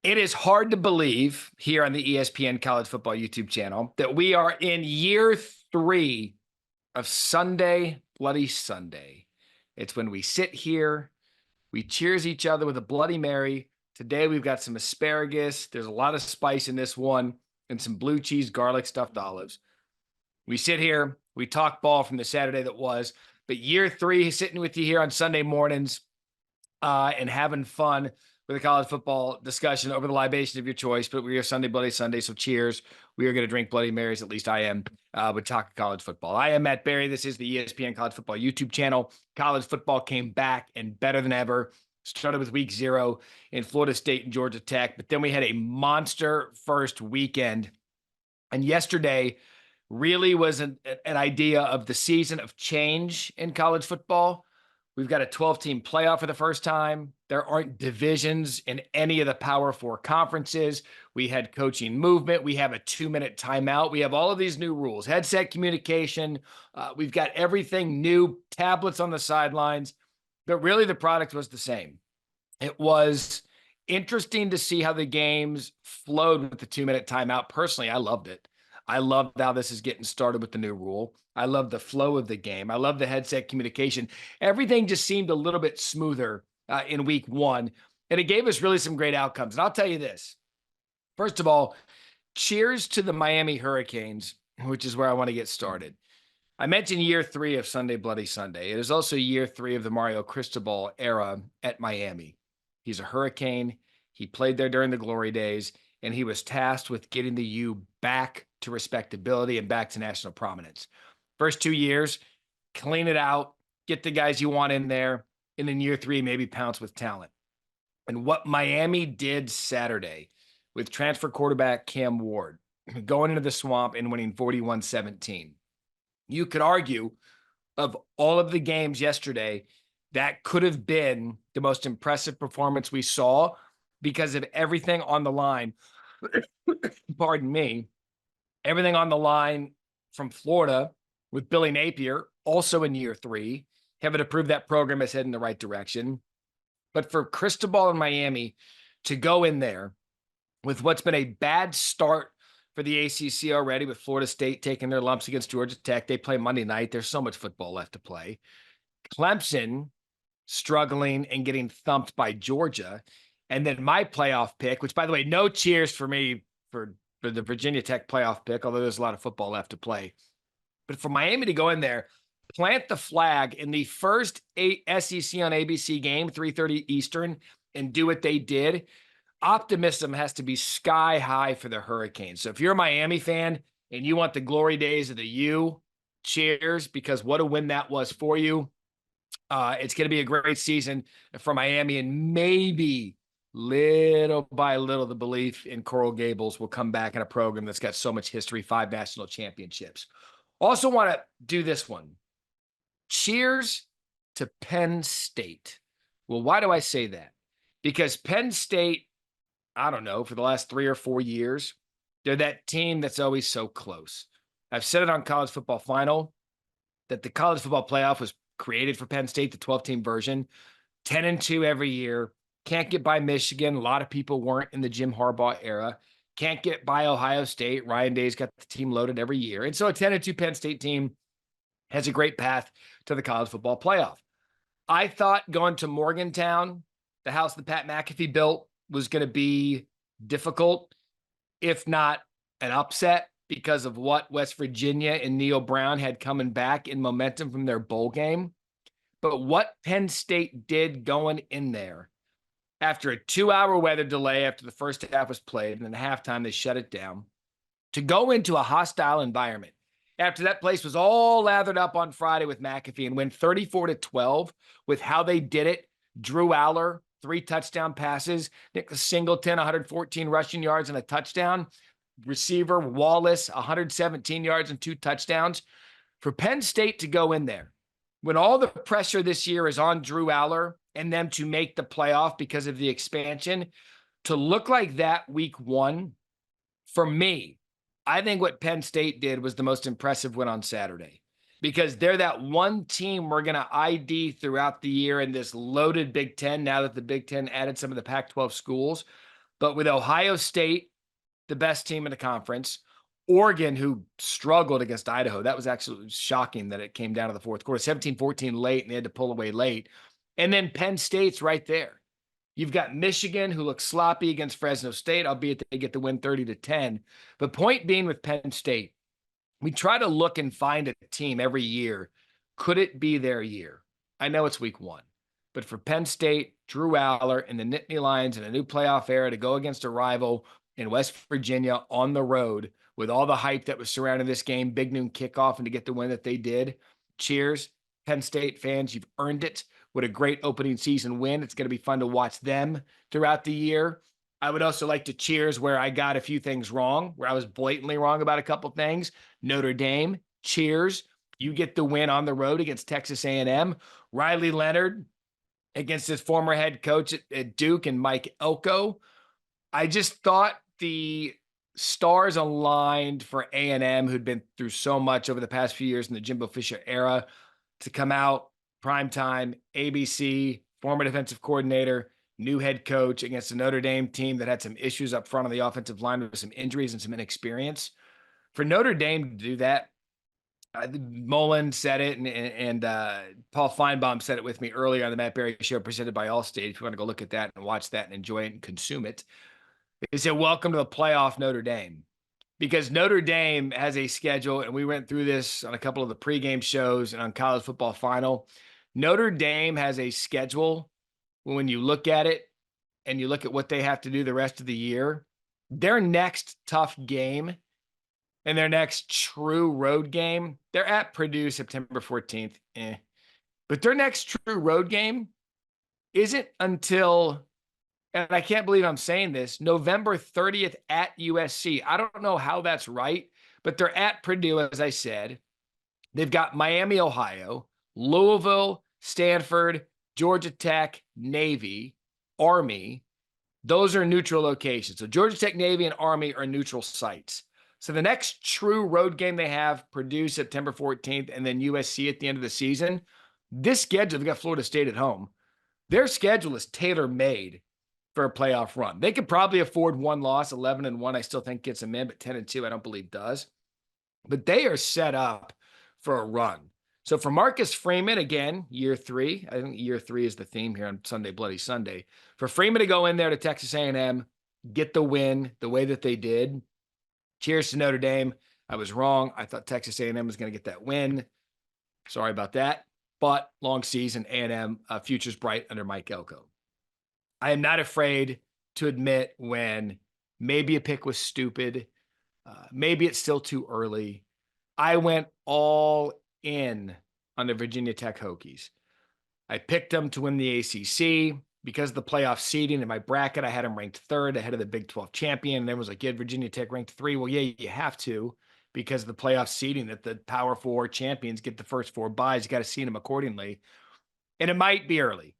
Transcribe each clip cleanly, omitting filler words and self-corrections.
It is hard to believe here on the ESPN College Football YouTube channel that we are in year 3 of Sunday, Bloody Sunday. It's when we sit here, we cheers each other with a Bloody Mary. Today we've got some asparagus. There's a lot of spice in this one and some blue cheese, garlic stuffed olives. We sit here, we talk ball from the Saturday that was, but year 3 sitting with you here on Sunday mornings and having fun with a college football discussion over the libation of your choice. But we are Sunday Bloody Sunday, so cheers. We are going to drink Bloody Marys, at least I am, with talk college football. I am Matt Barrie. This is the ESPN College Football YouTube channel. College football came back and better than ever. Started with week 0 in Florida State and Georgia Tech, but then we had a monster first weekend. And yesterday really was an idea of the season of change in college football. We've got a 12-team playoff for the first time. There aren't divisions in any of the Power 4 conferences. We had coaching movement. We have a 2-minute timeout. We have all of these new rules, headset communication. We've got everything new, tablets on the sidelines. But really, the product was the same. It was interesting to see how the games flowed with the 2-minute timeout. Personally, I loved it. I love how this is getting started with the new rule. I love the flow of the game. I love the headset communication. Everything just seemed a little bit smoother in week 1, and it gave us really some great outcomes. And I'll tell you this. First of all, cheers to the Miami Hurricanes, which is where I want to get started. I mentioned year 3 of Sunday Bloody Sunday. It is also year 3 of the Mario Cristobal era at Miami. He's a Hurricane. He played there during the glory days, and he was tasked with getting the U back to respectability and back to national prominence. First 2 years, clean it out, get the guys you want in there, and in year 3, maybe pounce with talent. And what Miami did Saturday with transfer quarterback Cam Ward going into the swamp and winning 41-17. You could argue of all of the games yesterday, that could have been the most impressive performance we saw because of everything on the line. Pardon me. Everything on the line from Florida with Billy Napier, also in year 3, having to prove that program is heading in the right direction. But for Cristobal and Miami to go in there with what's been a bad start for the ACC already, with Florida State taking their lumps against Georgia Tech. They play Monday night. There's so much football left to play. Clemson struggling and getting thumped by Georgia. And then my playoff pick, which, by the way, no cheers for me for the Viginia Tech playoff pick, although there's a lot of football left to play. But for Miami to go in there, plant the flag in the first SEC on ABC game, 3:30 Eastern, and do what they did, optimism has to be sky high for the Hurricanes. So if you're a Miami fan and you want the glory days of the U, cheers, because what a win that was for you. It's going to be a great season for Miami, and maybe little by little, the belief in Coral Gables will come back in a program that's got so much history, 5 national championships. Also want to do this one. Cheers to Penn State. Well, why do I say that? Because Penn State, I don't know, for the last 3 or 4 years, they're that team that's always so close. I've said it on College Football Final that the College Football Playoff was created for Penn State, the 12-team version, 10-2 every year. Can't get by Michigan. A lot of people weren't in the Jim Harbaugh era. Can't get by Ohio State. Ryan Day's got the team loaded every year. And so a 10-2 Penn State team has a great path to the College Football Playoff. I thought going to Morgantown, the house that Pat McAfee built, was going to be difficult, if not an upset, because of what West Virginia and Neil Brown had coming back in momentum from their bowl game. But what Penn State did going in there, after a 2-hour weather delay after the first half was played, and then at halftime they shut it down, to go into a hostile environment after that place was all lathered up on Friday with McAfee and win 34-12 with how they did it. Drew Aller, 3 touchdown passes, Nick Singleton, 114 rushing yards and a touchdown. Receiver Wallace, 117 yards and 2 touchdowns. For Penn State to go in there, when all the pressure this year is on Drew Aller and them to make the playoff because of the expansion, to look like that week 1, for me, I think what Penn State did was the most impressive win on Saturday, because they're that one team we're going to ID throughout the year in this loaded Big Ten, now that the Big Ten added some of the Pac-12 schools. But with Ohio State, the best team in the conference, Oregon, who struggled against Idaho, that was actually shocking that it came down to the fourth quarter, 17-14 late, and they had to pull away late. And then Penn State's right there. You've got Michigan, who looks sloppy against Fresno State, albeit they get the win 30-10. But point being with Penn State, we try to look and find a team every year. Could it be their year? I know it's week 1, but for Penn State, Drew Aller and the Nittany Lions in a new playoff era to go against a rival in West Virginia on the road with all the hype that was surrounding this game, big noon kickoff, and to get the win that they did. Cheers, Penn State fans. You've earned it. What a great opening season win. It's going to be fun to watch them throughout the year. I would also like to cheers where I got a few things wrong, where I was blatantly wrong about a couple things. Notre Dame, cheers. You get the win on the road against Texas A&M. Riley Leonard against his former head coach at Duke and Mike Elko. I just thought the stars aligned for A&M, who'd been through so much over the past few years in the Jimbo Fisher era, to come out primetime, ABC, former defensive coordinator, new head coach against a Notre Dame team that had some issues up front on the offensive line with some injuries and some inexperience. For Notre Dame to do that, Mullen said it, and Paul Feinbaum said it with me earlier on the Matt Barrie Show presented by Allstate. If you want to go look at that and watch that and enjoy it and consume it, they said, welcome to the playoff, Notre Dame. Because Notre Dame has a schedule, and we went through this on a couple of the pregame shows and on College Football Final. Notre Dame has a schedule when you look at it and you look at what they have to do the rest of the year. Their next tough game and their next true road game, they're at Purdue September 14th. But their next true road game isn't until, and I can't believe I'm saying this, November 30th at USC. I don't know how that's right, but they're at Purdue, as I said. They've got Miami, Ohio, Louisville, Stanford, Georgia Tech, Navy, Army. Those are neutral locations. So Georgia Tech, Navy, and Army are neutral sites. So the next true road game they have, Purdue September 14th, and then USC at the end of the season. This schedule, they've got Florida State at home. Their schedule is tailor-made for a playoff run. They could probably afford one loss. 11-1, I still think gets them in, but 10-2, I don't believe does. But they are set up for a run. So for Marcus Freeman, again, year 3, I think year 3 is the theme here on Sunday Bloody Sunday. For Freeman to go in there to Texas A&M, get the win the way that they did. Cheers to Notre Dame. I was wrong. I thought Texas A&M was going to get that win. Sorry about that. But long season, A&M, future's bright under Mike Elko. I am not afraid to admit when maybe a pick was stupid. Maybe it's still too early. I went all in on the Virginia Tech Hokies. I picked them to win the ACC. Because of the playoff seeding in my bracket, I had them ranked 3rd ahead of the Big 12 champion. And then was like, yeah, Virginia Tech ranked 3. Well, yeah, you have to because of the playoff seeding that the Power 4 champions get the first 4 buys. You got to seed them accordingly. And it might be early.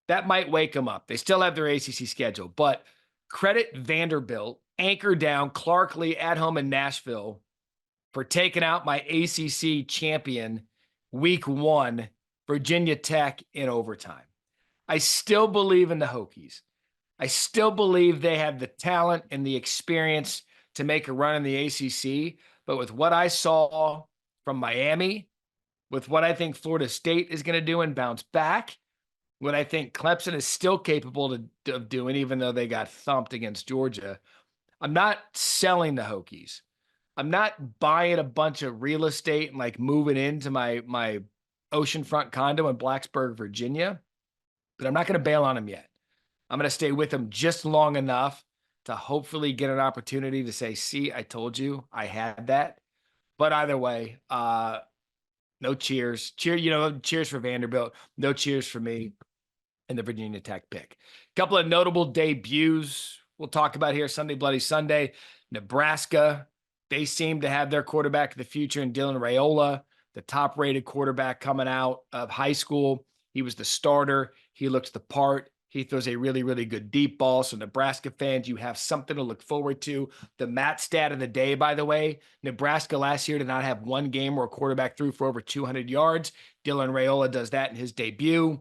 That might wake them up. They still have their ACC schedule. But credit Vanderbilt, anchor down, Clark Lee at home in Nashville for taking out my ACC champion week 1, Virginia Tech in overtime. I still believe in the Hokies. I still believe they have the talent and the experience to make a run in the ACC. But with what I saw from Miami, with what I think Florida State is going to do and bounce back, what I think Clemson is still capable of doing, even though they got thumped against Georgia, I'm not selling the Hokies. I'm not buying a bunch of real estate and like moving into my oceanfront condo in Blacksburg, Virginia. But I'm not going to bail on him yet. I'm going to stay with him just long enough to hopefully get an opportunity to say, see, I told you I had that. But either way, no cheers. Cheers for Vanderbilt. No cheers for me and the Virginia Tech pick. A couple of notable debuts we'll talk about here Sunday Bloody Sunday. Nebraska, they seem to have their quarterback of the future in Dylan Raiola, the top-rated quarterback coming out of high school. He was the starter. He looks the part. He throws a really, really good deep ball. So Nebraska fans, you have something to look forward to. The Matt stat of the day, by the way, Nebraska last year did not have one game where a quarterback threw for over 200 yards. Dylan Raiola does that in his debut.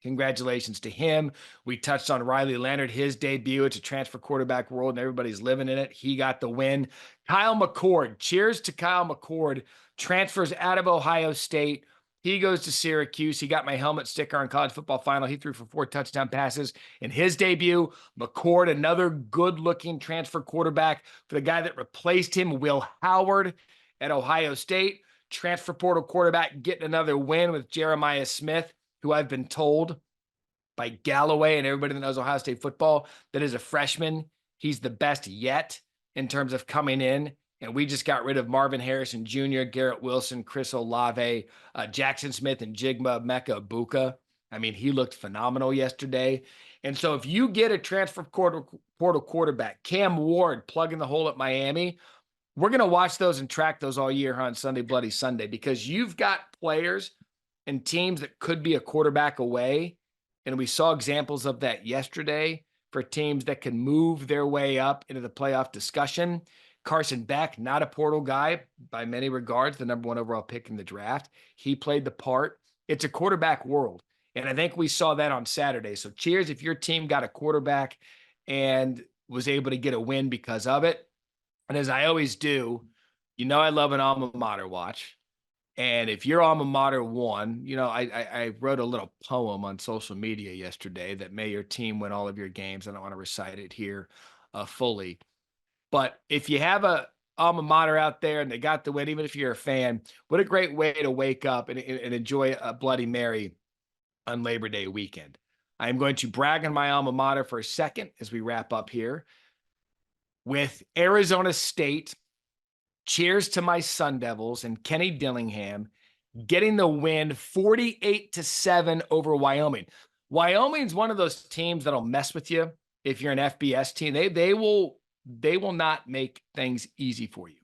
Congratulations to him. We touched on Riley Leonard, his debut. It's a transfer quarterback world, and everybody's living in it. He got the win. Kyle McCord, cheers to Kyle McCord, transfers out of Ohio State. He goes to Syracuse. He got my helmet sticker on college football final. He threw for 4 touchdown passes in his debut. McCord, another good-looking transfer quarterback for the guy that replaced him, Will Howard at Ohio State. Transfer portal quarterback getting another win with Jeremiah Smith, who I've been told by Galloway and everybody that knows Ohio State football that as a freshman, he's the best yet in terms of coming in. And we just got rid of Marvin Harrison Jr., Garrett Wilson, Chris Olave, Jackson Smith, and Jigma Mecca Buka. I mean, he looked phenomenal yesterday. And so if you get a transfer portal quarterback, Cam Ward plugging the hole at Miami, we're going to watch those and track those all year on Sunday Bloody Sunday, because you've got players and teams that could be a quarterback away. And we saw examples of that yesterday for teams that can move their way up into the playoff discussion. Carson Beck, not a portal guy by many regards, the number 1 overall pick in the draft. He played the part. It's a quarterback world. And I think we saw that on Saturday. So cheers if your team got a quarterback and was able to get a win because of it. And as I always do, you know I love an alma mater watch. And if your alma mater won, you know, I wrote a little poem on social media yesterday that may your team win all of your games. I don't want to recite it here fully. But if you have a alma mater out there and they got the win, even if you're a fan, what a great way to wake up and enjoy a Bloody Mary on Labor Day weekend. I am going to brag on my alma mater for a second as we wrap up here with Arizona State. Cheers to my Sun Devils and Kenny Dillingham getting the win 48-7 over Wyoming. Wyoming's one of those teams that'll mess with you if you're an FBS team. They will not make things easy for you.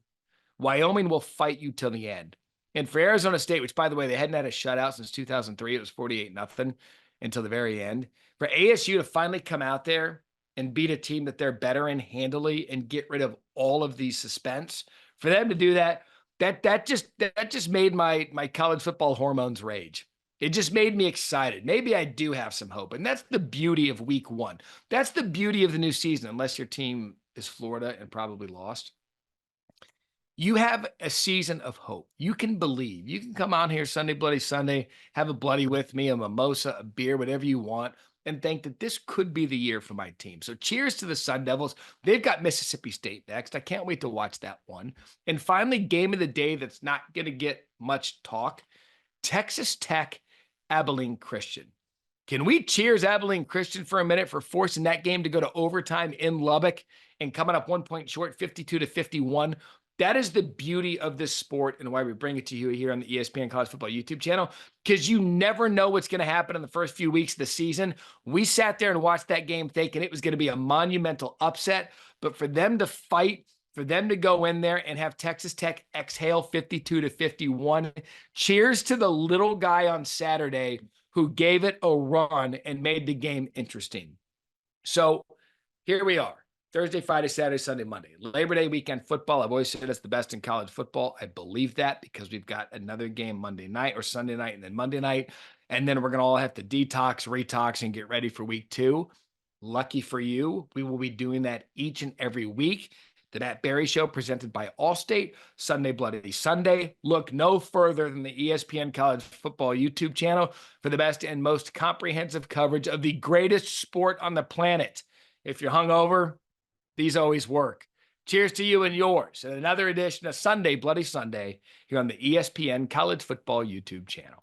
Wyoming will fight you till the end. And for Arizona State, which by the way, they hadn't had a shutout since 2003, it was 48-0 until the very end. For ASU to finally come out there and beat a team that they're better in handily and get rid of all of the suspense, for them to do that, that just made my college football hormones rage. It just made me excited. Maybe I do have some hope. And that's the beauty of week 1. That's the beauty of the new season, unless your team is Florida and probably lost. You have a season of hope. You can believe. You can come on here Sunday Bloody Sunday, have a bloody with me, a mimosa, a beer, whatever you want, and think that this could be the year for my team. So cheers to the Sun Devils. They've got Mississippi State next. I can't wait to watch that one. And finally, game of the day that's not going to get much talk, Texas Tech, Abilene Christian. Can we cheers Abilene Christian for a minute for forcing that game to go to overtime in Lubbock and coming up 1 point short, 52-51? That is the beauty of this sport and why we bring it to you here on the ESPN College Football YouTube channel, because you never know what's going to happen in the first few weeks of the season. We sat there and watched that game thinking it was going to be a monumental upset, but for them to fight, for them to go in there and have Texas Tech exhale 52-51, cheers to the little guy on Saturday who gave it a run and made the game interesting. So here we are. Thursday, Friday, Saturday, Sunday, Monday. Labor Day weekend football. I've always said it's the best in college football. I believe that because we've got another game Monday night or Sunday night and then Monday night. And then we're going to all have to detox, retox, and get ready for week 2. Lucky for you, we will be doing that each and every week. The Matt Barrie Show presented by Allstate, Sunday Bloody Sunday. Look no further than the ESPN College Football YouTube channel for the best and most comprehensive coverage of the greatest sport on the planet. If you're hungover, these always work. Cheers to you and yours. And another edition of Sunday Bloody Sunday here on the ESPN College Football YouTube channel.